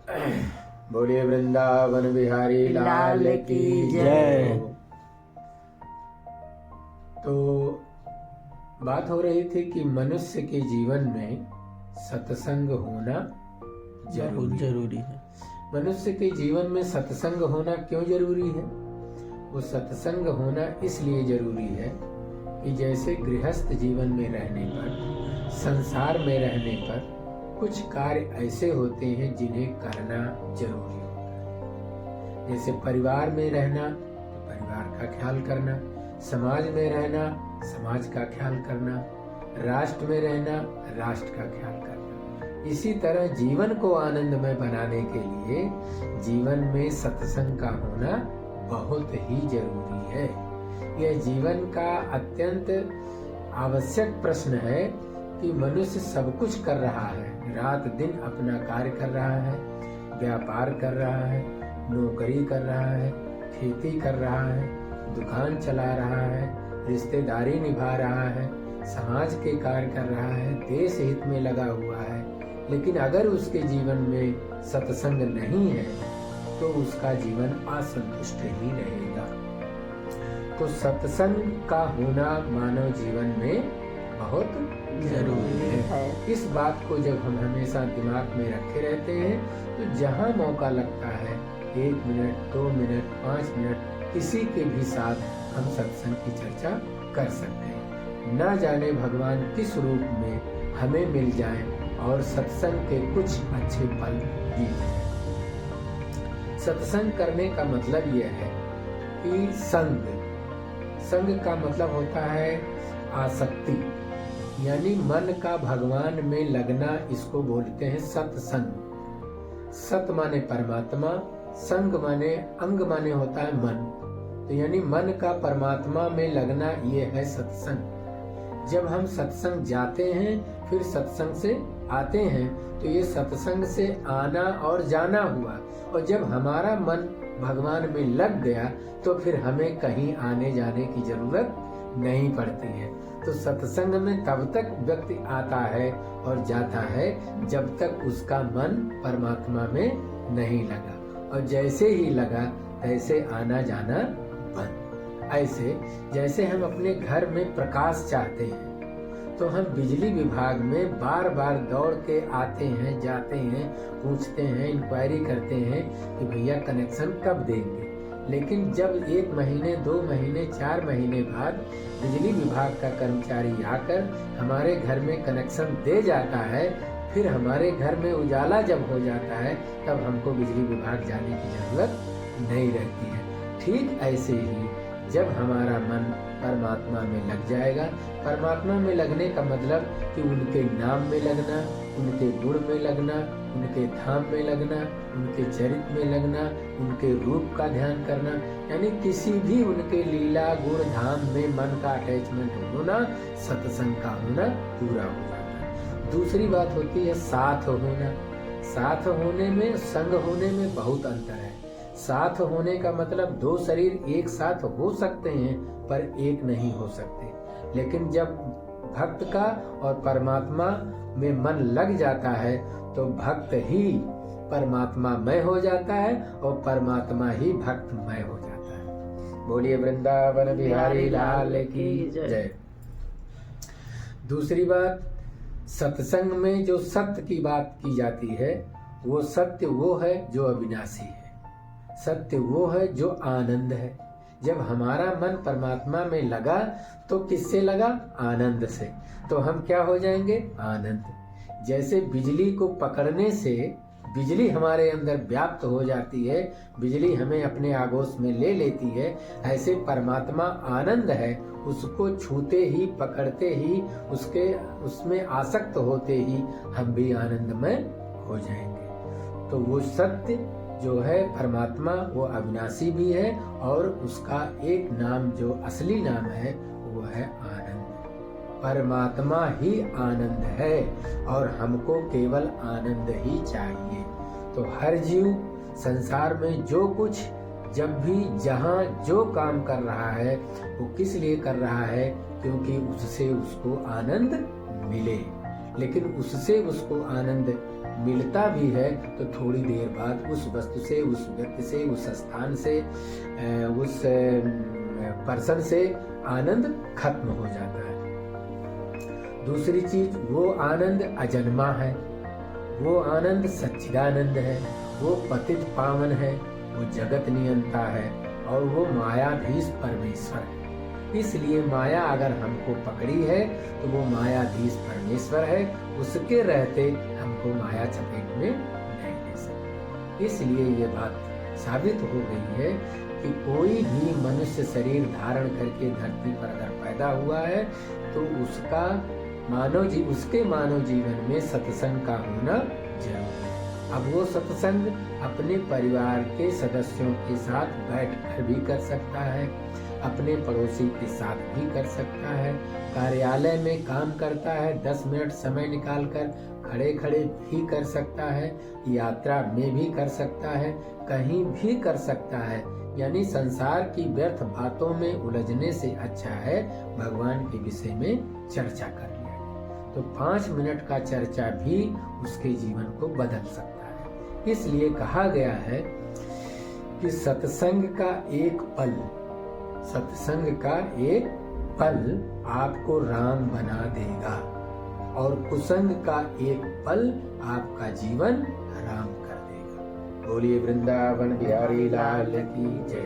बोलिए वृंदावन बिहारी लाल की जय। तो बात हो रही थी कि मनुष्य के जीवन में सत्संग होना जरूरी है। मनुष्य के जीवन में सत्संग होना क्यों जरूरी है? वो सत्संग होना इसलिए जरूरी है कि जैसे गृहस्थ जीवन में रहने पर, संसार में रहने पर कुछ कार्य ऐसे होते हैं जिन्हें करना जरूरी होता है। जैसे परिवार में रहना तो परिवार का ख्याल करना, समाज में रहना समाज का ख्याल करना, राष्ट्र में रहना राष्ट्र का ख्याल करना। इसी तरह जीवन को आनंदमय बनाने के लिए जीवन में सत्संग का होना बहुत ही जरूरी है। यह जीवन का अत्यंत आवश्यक प्रश्न है कि मनुष्य सब कुछ कर रहा है, रात दिन अपना कार्य कर रहा है, व्यापार कर रहा है, नौकरी कर रहा है, खेती कर रहा है, दुकान चला रहा है, रिश्तेदारी निभा रहा है, समाज के कार्य कर रहा है, देश हित में लगा हुआ है। लेकिन अगर उसके जीवन में सत्संग नहीं है तो उसका जीवन असंतुष्ट ही रहेगा। तो सत्संग का होना मानव जीवन में बहुत जरूरी है। इस बात को जब हम हमेशा दिमाग में रखे रहते हैं तो जहाँ मौका लगता है 1 मिनट, 2 मिनट, 5 मिनट किसी के भी साथ हम सत्संग की चर्चा कर सकते हैं। न जाने भगवान किस रूप में हमें मिल जाए और सत्संग के कुछ अच्छे फल दी जाए। सत्संग करने का मतलब यह है कि संग का मतलब होता है आसक्ति, यानी मन का भगवान में लगना। इसको बोलते हैं सत्संग। सत माने परमात्मा, संग माने अंग माने होता है मन। तो यानी मन का परमात्मा में लगना, ये है सत्संग। जब हम सत्संग जाते हैं फिर सत्संग से आते हैं तो ये सत्संग से आना और जाना हुआ। और जब हमारा मन भगवान में लग गया तो फिर हमें कहीं आने जाने की जरूरत नहीं पड़ती है। तो सत्संग में तब तक व्यक्ति आता है और जाता है जब तक उसका मन परमात्मा में नहीं लगा, और जैसे ही लगा तैसे आना जाना बंद। ऐसे जैसे हम अपने घर में प्रकाश चाहते हैं तो हम बिजली विभाग में बार बार दौड़ के आते हैं, जाते हैं, पूछते हैं, इंक्वायरी करते हैं कि भैया कनेक्शन कब देंगे। लेकिन जब 1 महीने, 2 महीने, 4 महीने बाद बिजली विभाग का कर्मचारी आकर हमारे घर में कनेक्शन दे जाता है, फिर हमारे घर में उजाला जब हो जाता है तब हमको बिजली विभाग जाने की जरूरत नहीं रहती है। ठीक ऐसे ही जब हमारा मन परमात्मा में लग जाएगा, परमात्मा में लगने का मतलब कि उनके नाम में लगना, उनके गुण में लगना, उनके धाम में लगना, उनके चरित्र में लगना, उनके रूप का ध्यान करना, यानी किसी भी उनके लीला गुण धाम में मन का अटैचमेंट होना, सत्संग का होना पूरा हो जाता है। दूसरी बात होती है साथ होना। साथ होने में, संग होने में बहुत अंतर है। साथ होने का मतलब 2 शरीर एक साथ हो सकते हैं पर एक नहीं हो सकते। लेकिन जब भक्त का और परमात्मा में मन लग जाता है तो भक्त ही परमात्मामय हो जाता है और परमात्मा ही भक्तमय हो जाता है। बोलिए वृंदावन बिहारी लाल की जय। दूसरी बात, सत्संग में जो सत्य की बात की जाती है वो सत्य वो है जो अविनाशी है। सत्य वो है जो आनंद है। जब हमारा मन परमात्मा में लगा तो किससे लगा? आनंद से। तो हम क्या हो जाएंगे? आनंद। जैसे बिजली को पकड़ने से बिजली हमारे अंदर व्याप्त हो जाती है, बिजली हमें अपने आगोश में ले लेती है, ऐसे परमात्मा आनंद है। उसको छूते ही, पकड़ते ही, उसमें आसक्त होते ही हम भी आनंदमय हो जाएंगे। तो वो सत्य जो है परमात्मा वो अविनाशी भी है और उसका एक नाम जो असली नाम है वो है आनंद। परमात्मा ही आनंद है और हमको केवल आनंद ही चाहिए। तो हर जीव संसार में जो कुछ, जब भी, जहाँ जो काम कर रहा है वो किस लिए कर रहा है? क्योंकि उससे उसको आनंद मिले। लेकिन उससे उसको आनंद मिलता भी है तो थोड़ी देर बाद उस वस्तु से, उस व्यक्ति से, उस स्थान से, उस पर्सन से आनंद खत्म हो जाता है। दूसरी चीज, वो आनंद अजन्मा है, वो आनंद सच्चिदानंद है, वो पतित पावन है, वो जगत नियंता है और वो मायाधीश परमेश्वर है। इसलिए माया अगर हमको पकड़ी है तो वो मायाधीश परमेश्वर है, उसके रहते हमको माया चपेट में नहीं ले सकते। इसलिए ये बात साबित हो गई है कि कोई भी मनुष्य शरीर धारण करके धरती पर अगर पैदा हुआ है तो उसके मानव जीवन में सत्संग का होना जरूरी है। अब वो सत्संग अपने परिवार के सदस्यों के साथ बैठकर भी कर सकता है, अपने पड़ोसी के साथ भी कर सकता है, कार्यालय में काम करता है 10 मिनट समय निकालकर खड़े खड़े भी कर सकता है, यात्रा में भी कर सकता है, कहीं भी कर सकता है। यानी संसार की व्यर्थ बातों में उलझने से अच्छा है भगवान के विषय में चर्चा कर लिया जाए। तो 5 मिनट का चर्चा भी उसके जीवन को बदल सकता है। इसलिए कहा गया है कि सत्संग का एक पल आपको राम बना देगा और कुसंग का एक पल आपका जीवन हराम कर देगा। बोलिए वृंदावन बिहारी लाल की जय।